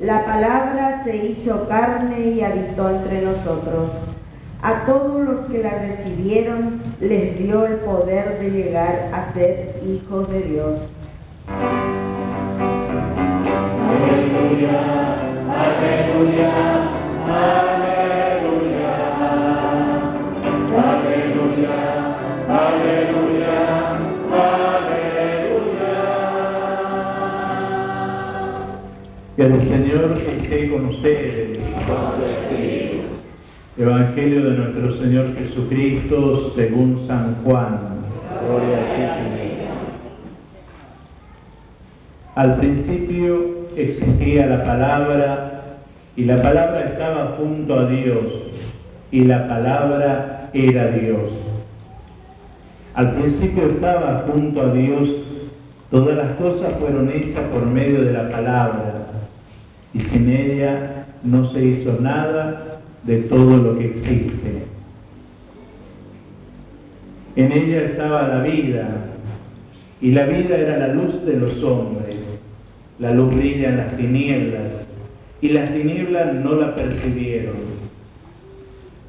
La palabra se hizo carne y habitó entre nosotros. A todos los que la recibieron les dio el poder de llegar a ser hijos de Dios. Aleluya, aleluya, aleluya, aleluya, aleluya, aleluya. Que el Señor esté con ustedes. Evangelio de nuestro Señor Jesucristo según San Juan. Gloria a ti, Señor. Al principio existía la palabra, y la palabra estaba junto a Dios, y la palabra era Dios. Al principio estaba junto a Dios, todas las cosas fueron hechas por medio de la palabra, y sin ella no se hizo nada de todo lo que existe. En ella estaba la vida, y la vida era la luz de los hombres. La luz brilla en las tinieblas, y las tinieblas no la percibieron.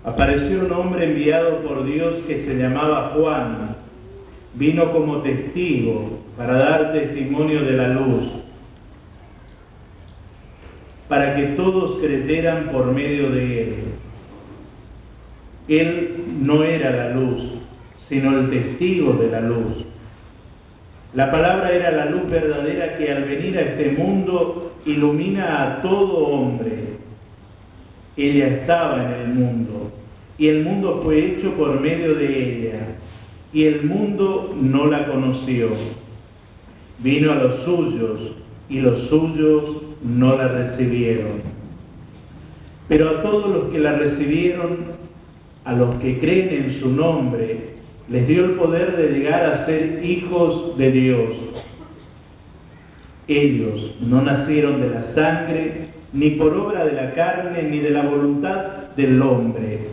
Apareció un hombre enviado por Dios que se llamaba Juan. Vino como testigo para dar testimonio de la luz, para que todos creyeran por medio de él. Él no era la luz, sino el testigo de la luz. La palabra era la luz verdadera que al venir a este mundo ilumina a todo hombre. Ella estaba en el mundo, y el mundo fue hecho por medio de ella, y el mundo no la conoció. Vino a los suyos, y los suyos no la recibieron. Pero a todos los que la recibieron, a los que creen en su nombre, les dio el poder de llegar a ser hijos de Dios. Ellos no nacieron de la sangre, ni por obra de la carne, ni de la voluntad del hombre,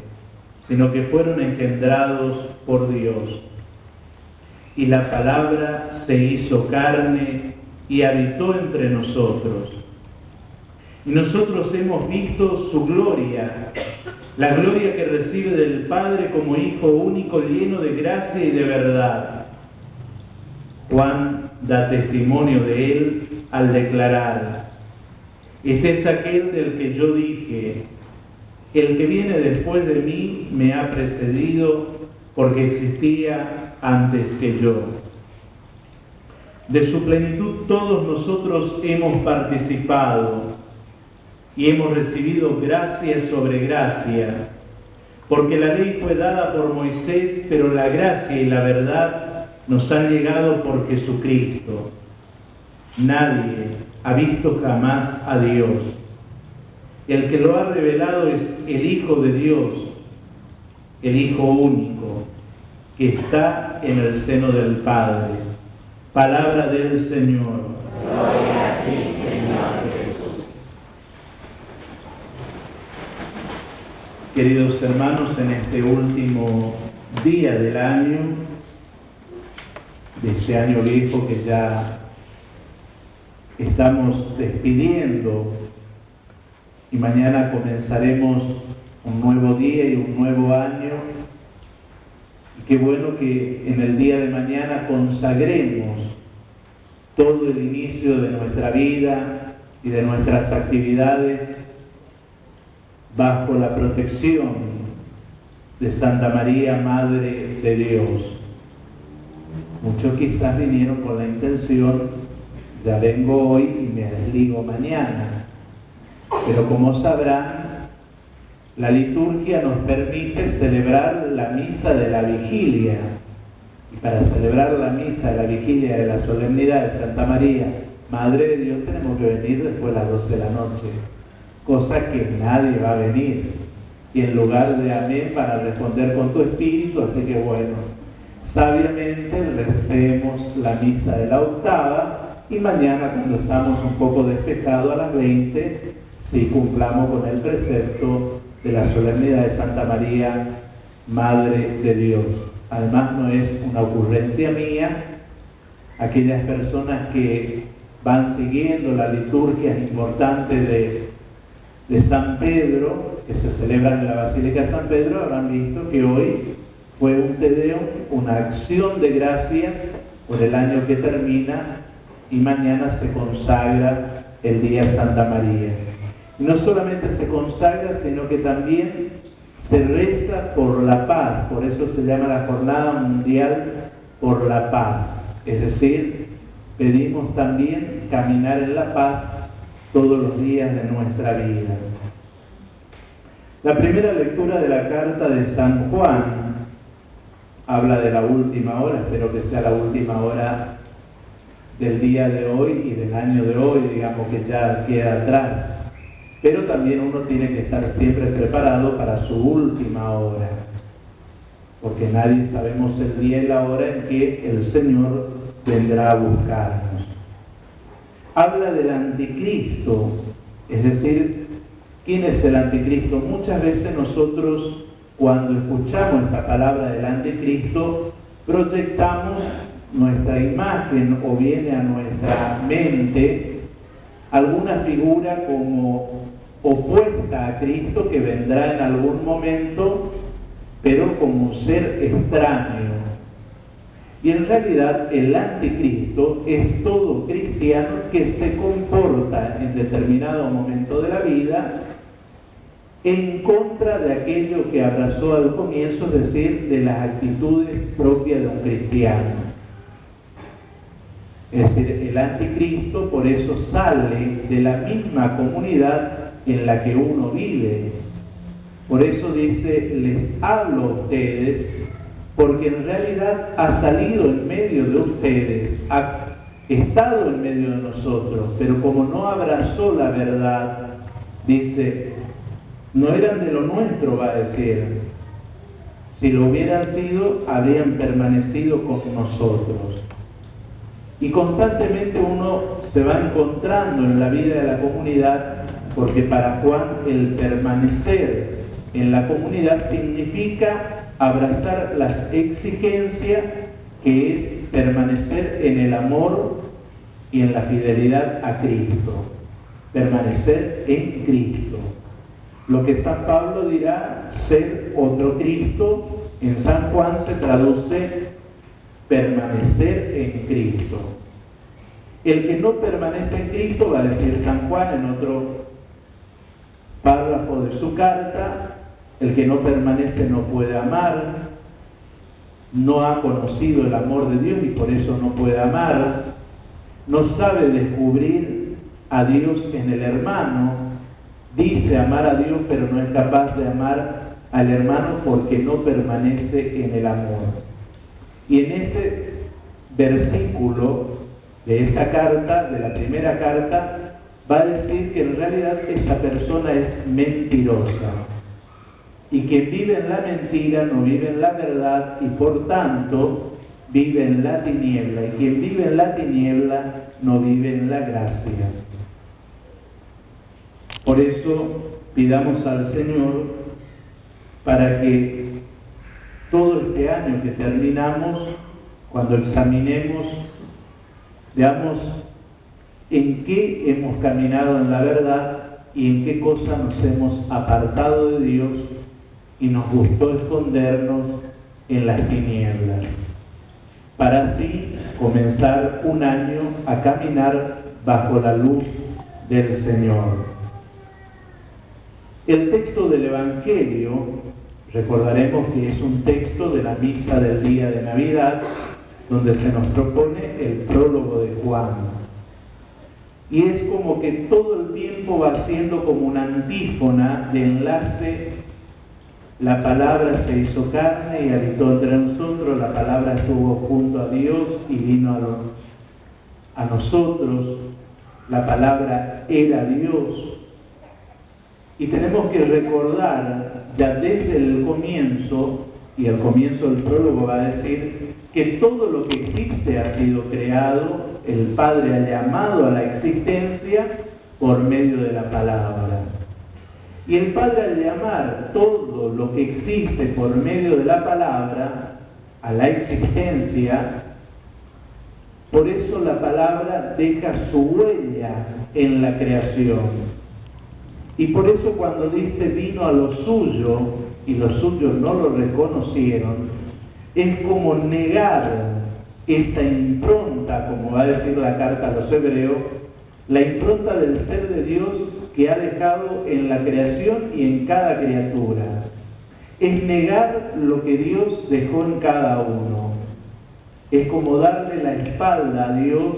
sino que fueron engendrados por Dios. Y la palabra se hizo carne y habitó entre nosotros. Y nosotros hemos visto su gloria, la gloria que recibe del Padre como Hijo único, lleno de gracia y de verdad. Juan da testimonio de él al declarar: este es aquel del que yo dije, el que viene después de mí me ha precedido, porque existía antes que yo. De su plenitud todos nosotros hemos participado, y hemos recibido gracia sobre gracia, porque la ley fue dada por Moisés, pero la gracia y la verdad nos han llegado por Jesucristo. Nadie ha visto jamás a Dios. El que lo ha revelado es el Hijo de Dios, el Hijo único, que está en el seno del Padre. Palabra del Señor. Gloria a ti, Señor Jesús. Queridos hermanos, en este último día del año, de este año viejo que ya estamos despidiendo, y mañana comenzaremos un nuevo día y un nuevo año, y qué bueno que en el día de mañana consagremos todo el inicio de nuestra vida y de nuestras actividades bajo la protección de Santa María, Madre de Dios. Muchos quizás vinieron con la intención: ya vengo hoy y me desligo mañana. Pero como sabrán, la liturgia nos permite celebrar la misa de la vigilia. Y para celebrar la misa de la vigilia de la solemnidad de Santa María, Madre de Dios, tenemos que venir después de las 12 de la noche. Cosa que nadie va a venir. Y en lugar de amén van a responder con tu espíritu, así que bueno, sabiamente recemos la misa de la octava, y mañana, cuando estamos un poco despejados, a las 20, si cumplamos con el precepto de la solemnidad de Santa María, Madre de Dios. Además, no es una ocurrencia mía. Aquellas personas que van siguiendo las liturgias importantes de San Pedro, que se celebran en la Basílica de San Pedro, habrán visto que hoy fue un Te Deum, una acción de gracias por el año que termina, y mañana se consagra el Día de Santa María. Y no solamente se consagra, sino que también se reza por la paz, por eso se llama la Jornada Mundial por la Paz. Es decir, pedimos también caminar en la paz todos los días de nuestra vida. La primera lectura de la carta de San Juan habla de la última hora, espero que sea la última hora del día de hoy y del año de hoy, digamos que ya queda atrás. Pero también uno tiene que estar siempre preparado para su última hora, porque nadie sabemos el día y la hora en que el Señor vendrá a buscarnos. Habla del anticristo, es decir, ¿quién es el anticristo? Muchas veces nosotros, cuando escuchamos esta palabra del anticristo, proyectamos nuestra imagen o viene a nuestra mente alguna figura como opuesta a Cristo que vendrá en algún momento, pero como un ser extraño. Y en realidad el anticristo es todo cristiano que se comporta en determinado momento de la vida en contra de aquello que abrazó al comienzo, es decir, de las actitudes propias de un cristiano. Es decir, el anticristo por eso sale de la misma comunidad en la que uno vive. Por eso dice, les hablo a ustedes, porque en realidad ha salido en medio de ustedes, ha estado en medio de nosotros, pero como no abrazó la verdad, dice, no eran de lo nuestro, va a decir. Si lo hubieran sido, habrían permanecido con nosotros. Y constantemente uno se va encontrando en la vida de la comunidad, porque para Juan el permanecer en la comunidad significa abrazar las exigencias que es permanecer en el amor y en la fidelidad a Cristo. Permanecer en Cristo. Lo que San Pablo dirá ser otro Cristo, en San Juan se traduce permanecer en Cristo. El que no permanece en Cristo, va a decir San Juan en otro párrafo de su carta, el que no permanece no puede amar, no ha conocido el amor de Dios y por eso no puede amar, no sabe descubrir a Dios en el hermano, dice amar a Dios pero no es capaz de amar al hermano porque no permanece en el amor. Y en ese versículo de esta carta, de la primera carta, va a decir que en realidad esa persona es mentirosa. Y quien vive en la mentira no vive en la verdad y por tanto vive en la tiniebla. Y quien vive en la tiniebla no vive en la gracia. Por eso pidamos al Señor para que todo este año que terminamos, cuando examinemos, veamos en qué hemos caminado en la verdad y en qué cosa nos hemos apartado de Dios y nos gustó escondernos en las tinieblas, para así comenzar un año a caminar bajo la luz del Señor. El texto del Evangelio, recordaremos que es un texto de la misa del día de Navidad, donde se nos propone el prólogo de Juan. Y es como que todo el tiempo va siendo como una antífona de enlace. La palabra se hizo carne y habitó entre nosotros, la palabra estuvo junto a Dios y vino a nosotros, la palabra era Dios. Y tenemos que recordar ya desde el comienzo, y el comienzo del prólogo va a decir que todo lo que existe ha sido creado, el Padre ha llamado a la existencia por medio de la palabra. Y el Padre al llamar todo lo que existe por medio de la palabra a la existencia, Por eso la palabra deja su huella en la creación. Y por eso cuando dice vino a lo suyo y los suyos no lo reconocieron, es como negar esta impronta, como va a decir la carta a los hebreos, la impronta del ser de Dios que ha dejado en la creación y en cada criatura. Es negar lo que Dios dejó en cada uno. Es como darle la espalda a Dios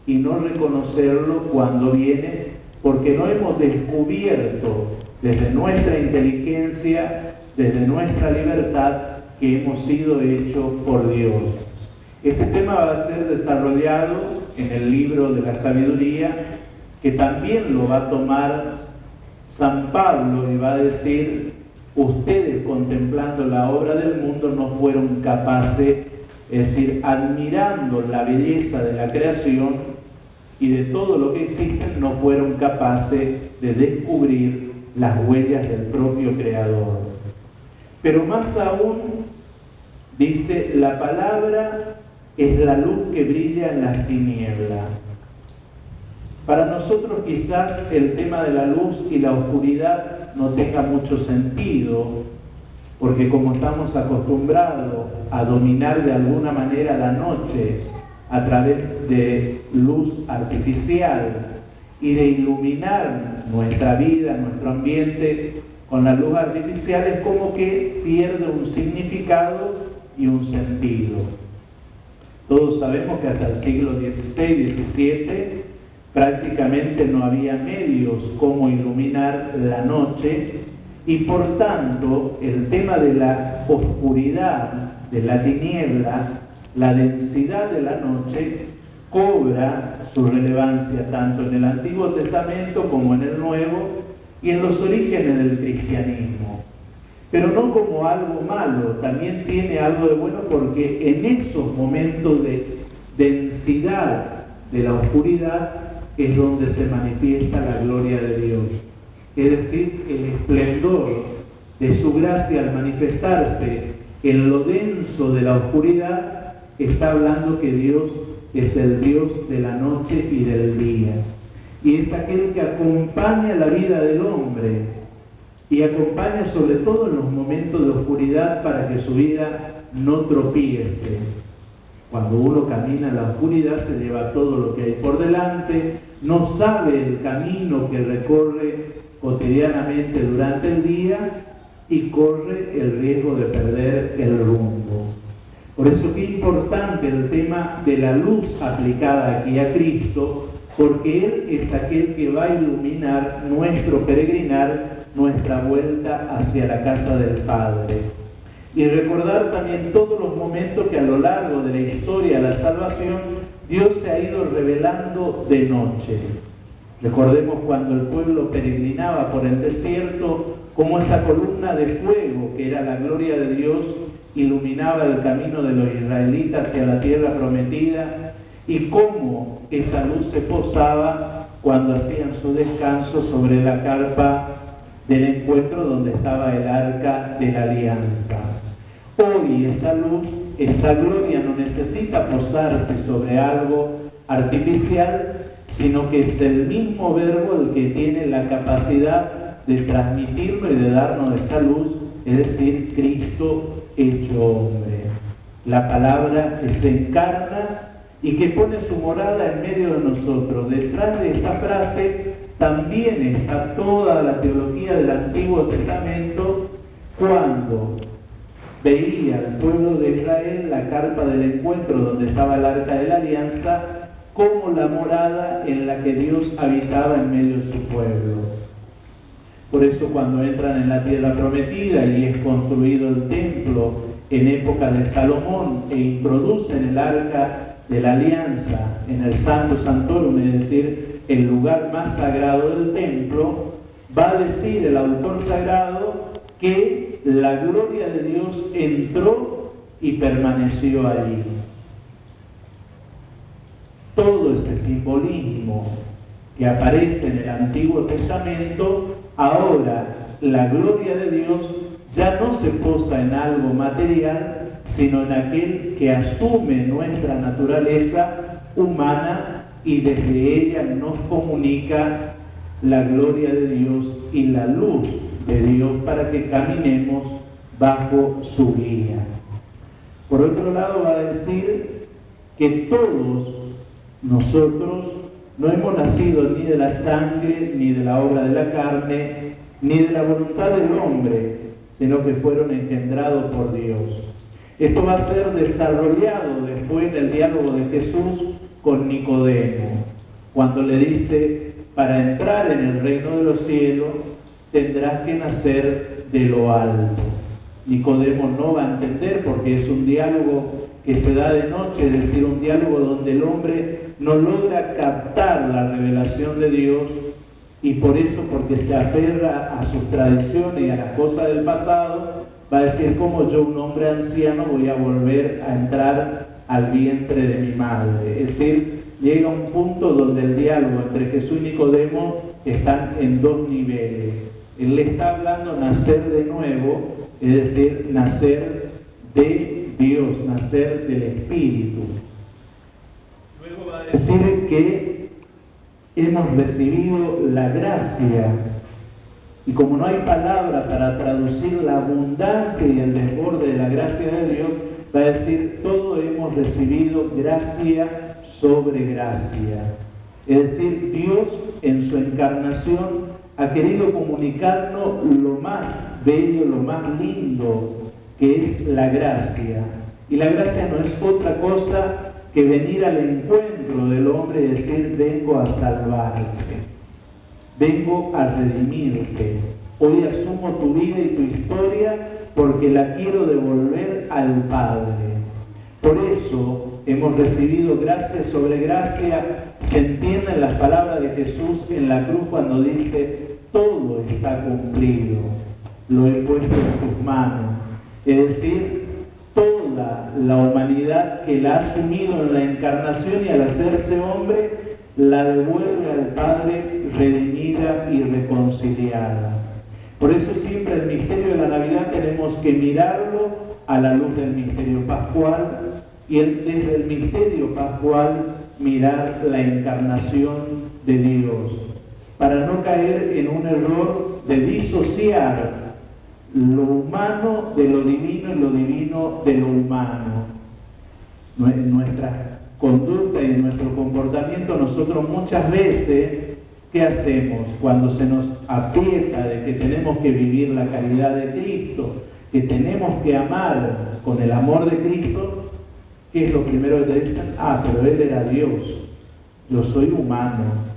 y no reconocerlo cuando viene, porque no hemos descubierto desde nuestra inteligencia, desde nuestra libertad, que hemos sido hechos por Dios. Este tema va a ser desarrollado en el libro de la sabiduría, que también lo va a tomar San Pablo y va a decir: ustedes, contemplando la obra del mundo, no fueron capaces, es decir, admirando la belleza de la creación y de todo lo que existe, no fueron capaces de descubrir las huellas del propio Creador. Pero más aún, dice, la palabra es la luz que brilla en las tinieblas. Para nosotros quizás el tema de la luz y la oscuridad no tenga mucho sentido, porque como estamos acostumbrados a dominar de alguna manera la noche a través de luz artificial y de iluminar nuestra vida, nuestro ambiente con la luz artificial, es como que pierde un significado y un sentido. Todos sabemos que hasta el siglo XVI, XVII prácticamente no había medios como iluminar la noche, y por tanto el tema de la oscuridad, de la tiniebla, la densidad de la noche, cobra su relevancia tanto en el Antiguo Testamento como en el Nuevo y en los orígenes del cristianismo. Pero no como algo malo, también tiene algo de bueno, porque en esos momentos de densidad de la oscuridad es donde se manifiesta la gloria de Dios. Es decir, el esplendor de su gracia al manifestarse en lo denso de la oscuridad está hablando que Dios es el Dios de la noche y del día. Y es aquel que acompaña la vida del hombre y acompaña sobre todo en los momentos de oscuridad para que su vida no tropiece. Cuando uno camina en la oscuridad se lleva todo lo que hay por delante, no sabe el camino que recorre cotidianamente durante el día y corre el riesgo de perder el rumbo. Por eso qué importante el tema de la luz aplicada aquí a Cristo, porque Él es aquel que va a iluminar nuestro peregrinar, nuestra vuelta hacia la casa del Padre. Y recordar también todos los momentos que a lo largo de la historia de la salvación Dios se ha ido revelando de noche. Recordemos cuando el pueblo peregrinaba por el desierto, cómo esa columna de fuego, que era la gloria de Dios, iluminaba el camino de los israelitas hacia la tierra prometida, y cómo esa luz se posaba cuando hacían su descanso sobre la carpa del encuentro donde estaba el arca de la alianza. Hoy esa luz, esa gloria no necesita posarse sobre algo artificial, sino que es el mismo Verbo el que tiene la capacidad de transmitirlo y de darnos esa luz, es decir, Cristo hecho hombre. La palabra que se encarna y que pone su morada en medio de nosotros. Detrás de esta frase también está toda la teología del Antiguo Testamento, cuando veía al pueblo de Israel la carpa del encuentro donde estaba el arca de la alianza como la morada en la que Dios habitaba en medio de su pueblo. Por eso cuando entran en la tierra prometida y es construido el templo en época de Salomón e introducen el arca de la alianza en el Santo Santorum, es decir, el lugar más sagrado del templo, va a decir el autor sagrado que la gloria de Dios entró y permaneció allí. Todo ese simbolismo que aparece en el Antiguo Testamento, ahora la gloria de Dios ya no se posa en algo material, sino en aquel que asume nuestra naturaleza humana y desde ella nos comunica la gloria de Dios y la luz de Dios para que caminemos bajo su guía. Por otro lado, va a decir que todos nosotros no hemos nacido ni de la sangre, ni de la obra de la carne, ni de la voluntad del hombre, sino que fueron engendrados por Dios. Esto va a ser desarrollado después del diálogo de Jesús con Nicodemo, cuando le dice: para entrar en el reino de los cielos tendrás que nacer de lo alto. Nicodemo no va a entender porque es un diálogo que se da de noche, es decir, un diálogo donde el hombre no logra captar la revelación de Dios, y por eso, porque se aferra a sus tradiciones y a las cosas del pasado, va a decir: como yo, un hombre anciano, voy a volver a entrar al vientre de mi madre. Es decir, llega un punto donde el diálogo entre Jesús y Nicodemo están en dos niveles. Él le está hablando nacer de nuevo, es decir, nacer de Dios, nacer del Espíritu. Luego va a decir que hemos recibido la gracia, y como no hay palabra para traducir la abundancia y el desborde de la gracia de Dios, va a decir: todo hemos recibido gracia sobre gracia. Es decir, Dios en su encarnación ha querido comunicarnos lo más bello, lo más lindo, que es la gracia. Y la gracia no es otra cosa que venir al encuentro del hombre y decir: vengo a salvarte, vengo a redimirte, hoy asumo tu vida y tu historia porque la quiero devolver al Padre. Por eso hemos recibido gracia sobre gracia. Se entienden las palabras de Jesús en la cruz cuando dice: todo está cumplido, lo he puesto en tus manos. Es decir, toda la humanidad que la ha asumido en la encarnación y al hacerse hombre, la devuelve al Padre redimida y reconciliada. Por eso siempre el misterio de la Navidad tenemos que mirarlo a la luz del misterio pascual, y desde el misterio pascual mirar la encarnación de Dios, para no caer en un error de disociar lo humano de lo divino y lo divino de lo humano. En nuestra conducta y en nuestro comportamiento, nosotros muchas veces, ¿qué hacemos? Cuando se nos aprieta de que tenemos que vivir la caridad de Cristo, que tenemos que amar con el amor de Cristo, ¿qué es lo primero que te dicen? Pero Él era Dios, yo soy humano.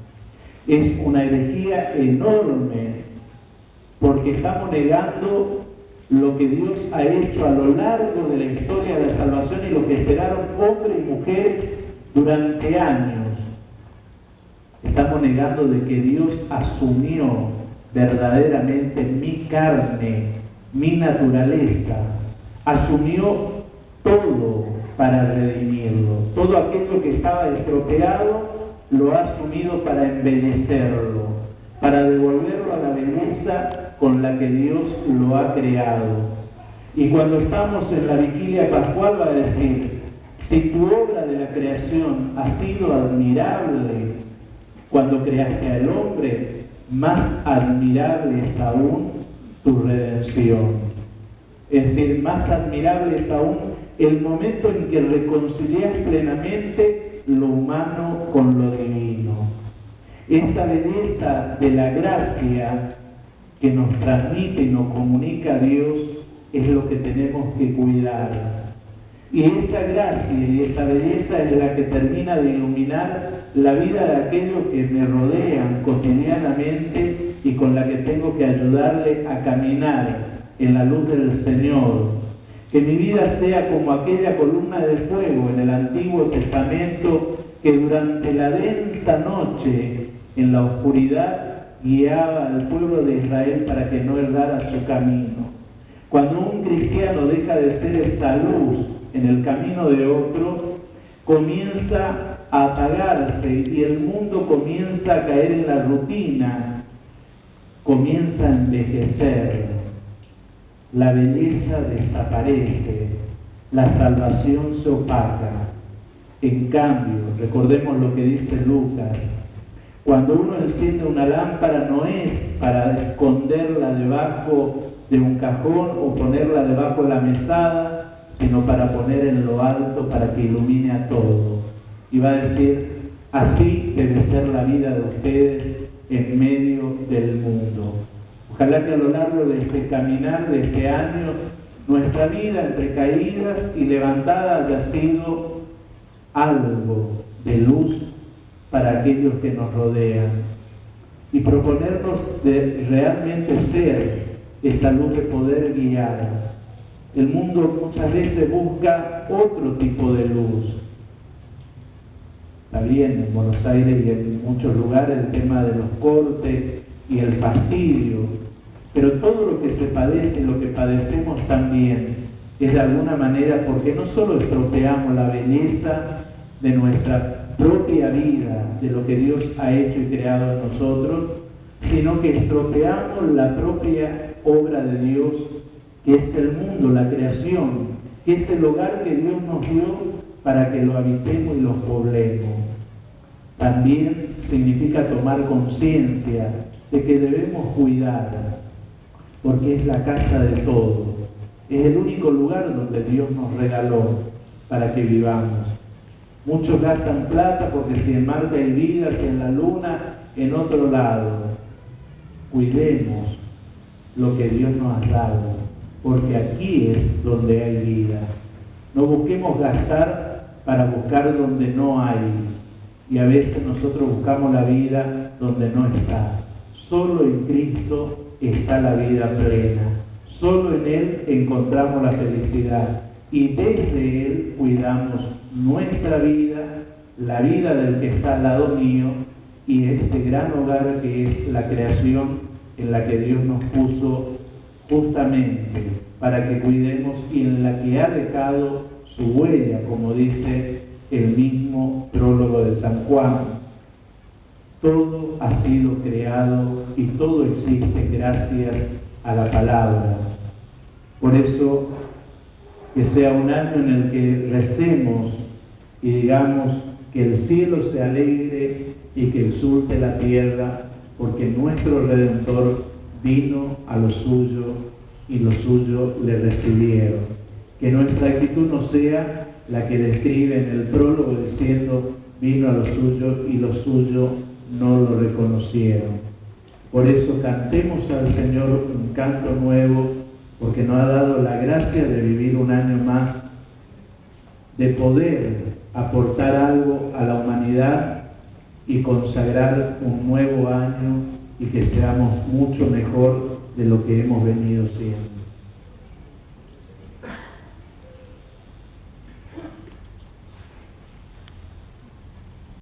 Es una herejía enorme, porque estamos negando lo que Dios ha hecho a lo largo de la historia de la salvación y lo que esperaron hombres y mujeres durante años. Estamos negando de que Dios asumió verdaderamente mi carne, mi naturaleza, asumió todo para redimirlo. Todo aquello que estaba estropeado lo ha asumido para embellecerlo, para devolverlo a la belleza con la que Dios lo ha creado. Y cuando estamos en la vigilia pascual va a decir: si tu obra de la creación ha sido admirable cuando creaste al hombre, más admirable es aún tu redención. Es decir, más admirable es aún el momento en que reconcilias plenamente lo humano con lo divino. Esta belleza de la gracia que nos transmite y nos comunica a Dios es lo que tenemos que cuidar. Y esa gracia y esa belleza es la que termina de iluminar la vida de aquellos que me rodean cotidianamente y con la que tengo que ayudarle a caminar en la luz del Señor. Que mi vida sea como aquella columna de fuego en el Antiguo Testamento que durante la densa noche, en la oscuridad, guiaba al pueblo de Israel para que no errara su camino. Cuando un cristiano deja de ser esa luz en el camino de otro, comienza a apagarse y el mundo comienza a caer en la rutina, comienza a envejecer, la belleza desaparece, la salvación se opaca. En cambio, recordemos lo que dice Lucas, cuando uno enciende una lámpara no es para esconderla debajo de un cajón o ponerla debajo de la mesada, sino para poner en lo alto para que ilumine a todos. Y va a decir, así debe ser la vida de ustedes en medio del mundo. Ojalá que a lo largo de este caminar, de este año, nuestra vida entre caídas y levantadas haya sido algo de luz para aquellos que nos rodean. Y proponernos de realmente ser esa luz de poder guiar. El mundo muchas veces busca otro tipo de luz. Está bien, en Buenos Aires y en muchos lugares el tema de los cortes y el fastidio, pero todo lo que se padece y lo que padecemos también es de alguna manera porque no solo estropeamos la belleza de nuestra propia vida, de lo que Dios ha hecho y creado en nosotros, sino que estropeamos la propia obra de Dios, que es el mundo, la creación, que es el hogar que Dios nos dio para que lo habitemos y lo poblemos. También significa tomar conciencia de que debemos cuidar, porque es la casa de todos, es el único lugar donde Dios nos regaló para que vivamos. Muchos gastan plata porque si en Marte hay vida, si en la Luna, en otro lado. Cuidemos lo que Dios nos ha dado, porque aquí es donde hay vida. No busquemos gastar para buscar donde no hay, y a veces nosotros buscamos la vida donde no está. Solo en Cristo está la vida plena, solo en Él encontramos la felicidad, y desde Él cuidamos nuestra vida, la vida del que está al lado mío, y este gran hogar que es la creación en la que Dios nos puso justamente para que cuidemos y en la que ha dejado su huella, como dice el mismo prólogo de San Juan. Todo ha sido creado y todo existe gracias a la palabra. Por eso, que sea un año en el que recemos y digamos que el cielo se alegre y que exulte la tierra, porque nuestro Redentor vino a lo suyo y los suyos le recibieron. Que nuestra actitud no sea la que describe en el prólogo diciendo vino a lo suyo y los suyos no lo reconocieron. Por eso cantemos al Señor un canto nuevo, porque nos ha dado la gracia de vivir un año más, de poder aportar algo a la humanidad y consagrar un nuevo año y que seamos mucho mejor de lo que hemos venido siendo.